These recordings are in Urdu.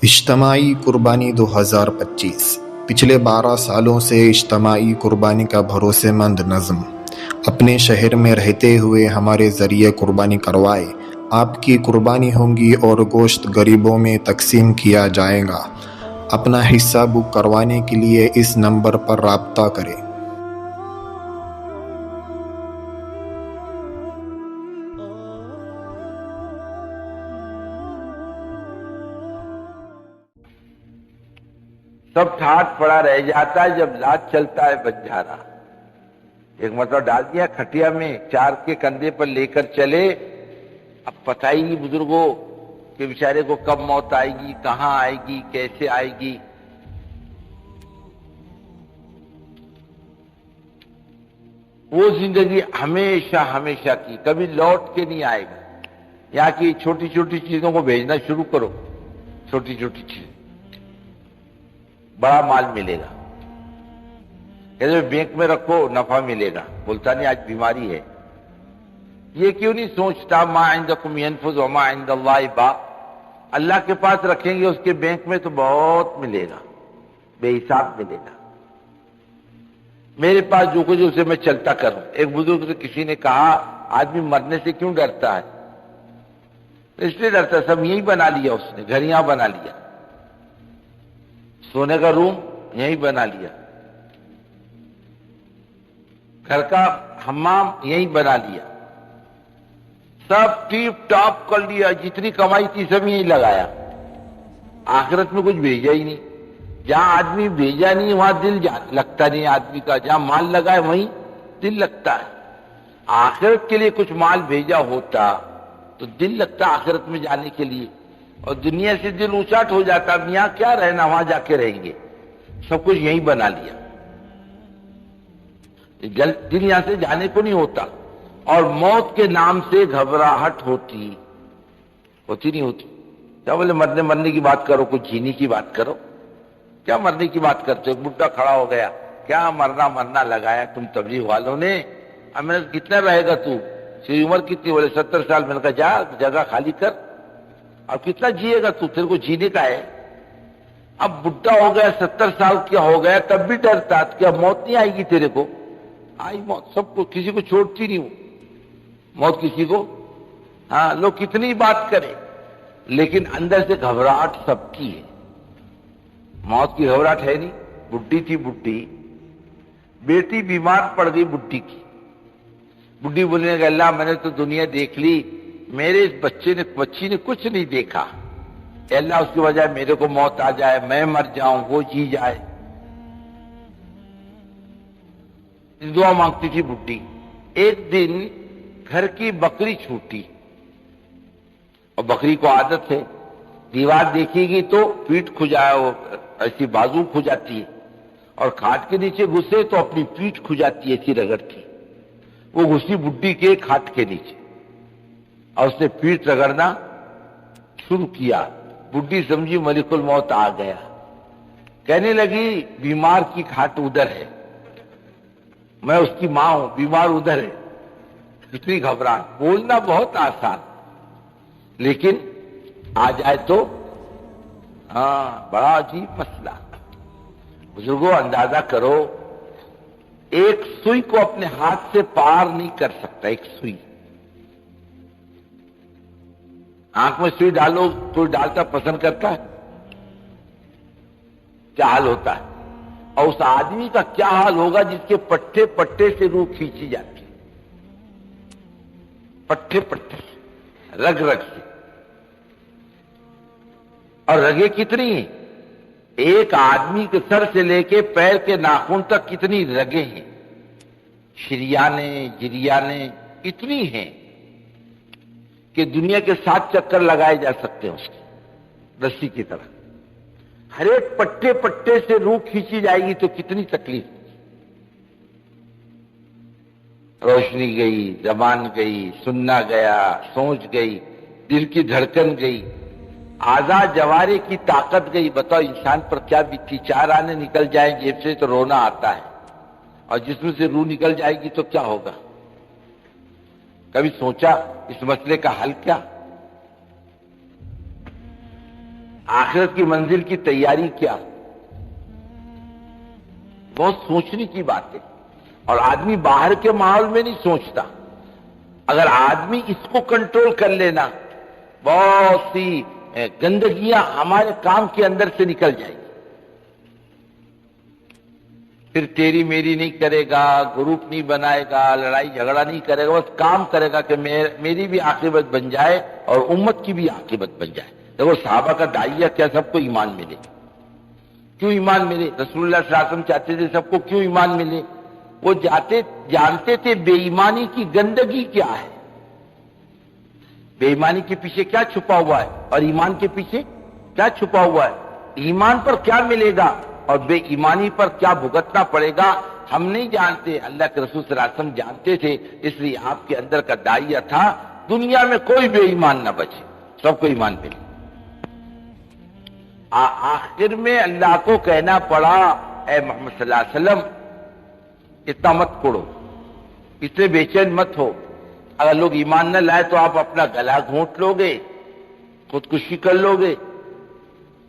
اجتماعی قربانی 2025 پچھلے 12 سالوں سے اجتماعی قربانی کا بھروسے مند نظم اپنے شہر میں رہتے ہوئے ہمارے ذریعے قربانی کروائے۔ آپ کی قربانی ہوں گی اور گوشت غریبوں میں تقسیم کیا جائے گا۔ اپنا حصہ بک کروانے کے لیے اس نمبر پر رابطہ کریں۔ سب ٹھاٹ پڑا رہ جاتا ہے جب لات چلتا ہے بنجارا۔ ایک مرتبہ ڈال دیا کھٹیا میں، چار کے کندھے پر لے کر چلے۔ اب پتہ ہی نہیں بزرگوں کہ بیچارے کو کب موت آئے گی، کہاں آئے گی، کیسے آئے گی۔ وہ زندگی ہمیشہ ہمیشہ کی کبھی لوٹ کے نہیں آئے گی۔ یہاں کی چھوٹی چھوٹی چیزوں کو بھیجنا شروع کرو، چھوٹی چھوٹی چیز، بڑا مال ملے گا۔ کہتے بینک میں رکھو نفع ملے گا، بولتا نہیں آج بیماری ہے۔ یہ کیوں نہیں سوچتا ما عندکم ینفذ وما عند اللہ باق، اللہ کے پاس رکھیں گے اس کے بینک میں تو بہت ملے گا، بے حساب ملے گا۔ میرے پاس جو کچھ اسے میں چلتا کروں۔ ایک بزرگ سے کسی نے کہا آدمی مرنے سے کیوں ڈرتا ہے؟ اس لیے ڈرتا ہے سب یہی بنا لیا اس نے، گھر یہاں بنا لیا، سونے کا روم یہی بنا لیا، گھر کا حمام یہی بنا لیا، سب ٹیپ ٹاپ کر لیا، جتنی کمائی تھی سب یہی لگایا، آخرت میں کچھ بھیجا ہی نہیں۔ جہاں آدمی بھیجا نہیں وہاں دل لگتا نہیں آدمی کا، جہاں مال لگا ہے وہیں دل لگتا ہے۔ آخرت کے لیے کچھ مال بھیجا ہوتا تو دل لگتا آخرت میں جانے کے لیے، اور دنیا سے دل اونچاٹ ہو جاتا، اب یہاں کیا رہنا، وہاں جا کے رہیں گے، سب کچھ یہیں بنا لیا۔ دل یہاں سے جانے کو نہیں ہوتا، اور موت کے نام سے گھبراہٹ ہوتی نہیں ہوتی۔ کیا بولے مرنے کی بات کرو، کچھ جینے کی بات کرو۔ کیا مرنے کی بات کرتے ہو؟ بڈھا کھڑا ہو گیا، کیا مرنا لگایا تم تبلیغ والوں نے؟ اب میں نے کتنا رہے گا تو؟ تیری عمر کتنی؟ بولے 70 سال۔ میں نے کہا جا جگہ خالی کر، اب کتنا جیے گا تو؟ تیرے کو جینے کا ہے۔ اب بڈھا ہو گیا، 70 سال کیا ہو گیا، تب بھی ڈرتا کہ اب موت نہیں آئے گی تیرے کو؟ آئی موت، سب کو، کسی کو چھوڑتی نہیں ہوں موت، کسی کو۔ ہاں لوگ کتنی بات کریں لیکن اندر سے گھبراہٹ سب کی ہے۔ موت کی گھبراہٹ ہے نہیں۔ بڈھی تھی، بڈھی بیٹی بیمار پڑ گئی بڈھی کی، بڈھی بولنے لگا اللہ میں نے تو دنیا دیکھ لی، میرے اس بچی نے کچھ نہیں دیکھا، اے اللہ اس کی وجہ میرے کو موت آ جائے، میں مر جاؤں، وہ جی جائے۔ دعا مانگتی تھی بڈھی۔ ایک دن گھر کی بکری چھوٹی، اور بکری کو عادت ہے دیوار دیکھے گی تو پیٹھ کھجائے، ایسی بازو کھجاتی ہے، اور کھاٹ کے نیچے گھسے تو اپنی پیٹھ کھجاتی ہے، ایسی رگڑتی۔ وہ گھسی بڈھی کے کھاٹ کے نیچے اور اس نے پیٹھ رگڑنا شروع کیا۔ بڈھی سمجھی ملک الموت آ گیا، کہنے لگی بیمار کی کھاٹ ادھر ہے، میں اس کی ماں ہوں، بیمار ادھر ہے۔ اتنی گھبراہٹ، بولنا بہت آسان لیکن آ جائے تو بڑا عجیب مسئلہ۔ بزرگوں اندازہ کرو، ایک سوئی کو اپنے ہاتھ سے پار نہیں کر سکتا، ایک سوئی۔ آنکھ میں سوئی ڈالو، کوئی ڈالتا پسند کرتا ہے؟ کیا حال ہوتا ہے؟ اور اس آدمی کا کیا حال ہوگا جس کے پٹھے پٹھے سے روح کھینچی جاتی ہے، پٹھے پٹھے سے، رگ رگ سے۔ اور رگیں کتنی ہیں؟ ایک آدمی کے سر سے لے کے پیر کے ناخن تک کتنی رگیں ہیں، شریانیں، جریانیں اتنی ہیں کہ دنیا کے 7 چکر لگائے جا سکتے ہیں اس کی، رسی کی طرح۔ ہر ایک پٹے پٹے سے روح کھینچی جائے گی تو کتنی تکلیف۔ روشنی گئی، زبان گئی، سننا گیا، سوچ گئی، دل کی دھڑکن گئی، اعضاء جوارے کی طاقت گئی۔ بتاؤ انسان پر کیا بیتی؟ 4 آنے نکل جائیں جیب سے تو رونا آتا ہے، اور جسم سے روح نکل جائے گی تو کیا ہوگا؟ کبھی سوچا اس مسئلے کا حل کیا؟ آخرت کی منزل کی تیاری کیا؟ بہت سوچنے کی بات ہے، اور آدمی باہر کے ماحول میں نہیں سوچتا۔ اگر آدمی اس کو کنٹرول کر لینا، بہت سی گندگیاں ہمارے کام کے اندر سے نکل جائیں گی۔ پھر تیری میری نہیں کرے گا، گروپ نہیں بنائے گا، لڑائی جھگڑا نہیں کرے گا، بس کام کرے گا کہ میری بھی عاقبت بن جائے اور امت کی بھی عاقبت بن جائے۔ دیکھو صحابہ کا داعیہ کیا، سب کو ایمان ملے۔ کیوں ایمان ملے؟ رسول اللہ صلی اللہ علیہ وسلم چاہتے تھے سب کو کیوں ایمان ملے؟ وہ جانتے تھے بے ایمانی کی گندگی کیا ہے، بے ایمانی کے پیچھے کیا چھپا ہوا ہے اور ایمان کے پیچھے کیا چھپا ہوا ہے، ایمان پر کیا ملے گا اور بے ایمانی پر کیا بھگتنا پڑے گا، ہم نہیں جانتے، اللہ کے رسول صلی اللہ علیہ وسلم جانتے تھے۔ اس لیے آپ کے اندر کا داعیہ تھا دنیا میں کوئی بے ایمان نہ بچے، سب کو ایمان ملے۔ آخر میں اللہ کو کہنا پڑا، اے محمد صلی اللہ علیہ وسلم اتنا مت کوڑو، اتنے بے چین مت ہو، اگر لوگ ایمان نہ لائے تو آپ اپنا گلا گھونٹ لو گے، خودکشی کر لو گے،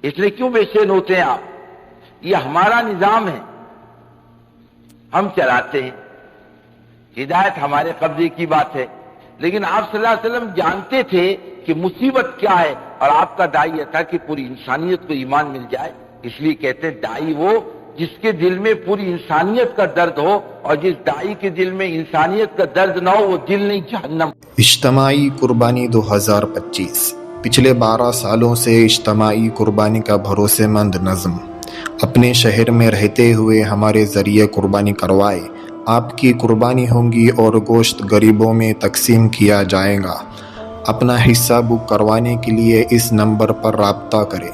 اس لیے کیوں بے چین ہوتے ہیں آپ؟ یہ ہمارا نظام ہے، ہم چلاتے ہیں، ہدایت ہمارے قبضے کی بات ہے، لیکن آپ صلی اللہ علیہ وسلم جانتے تھے کہ مصیبت کیا ہے، اور آپ کا داعی یہ تھا کہ پوری انسانیت کو ایمان مل جائے۔ اس لیے کہتے ہیں داعی وہ جس کے دل میں پوری انسانیت کا درد ہو، اور جس داعی کے دل میں انسانیت کا درد نہ ہو وہ دل نہیں جہنم۔ اجتماعی قربانی 2025 پچھلے 12 سالوں سے اجتماعی قربانی کا بھروسے مند نظم اپنے شہر میں رہتے ہوئے ہمارے ذریعے قربانی کروائے۔ آپ کی قربانی ہوں گی اور گوشت غریبوں میں تقسیم کیا جائے گا۔ اپنا حصہ بک کروانے کے لیے اس نمبر پر رابطہ کریں۔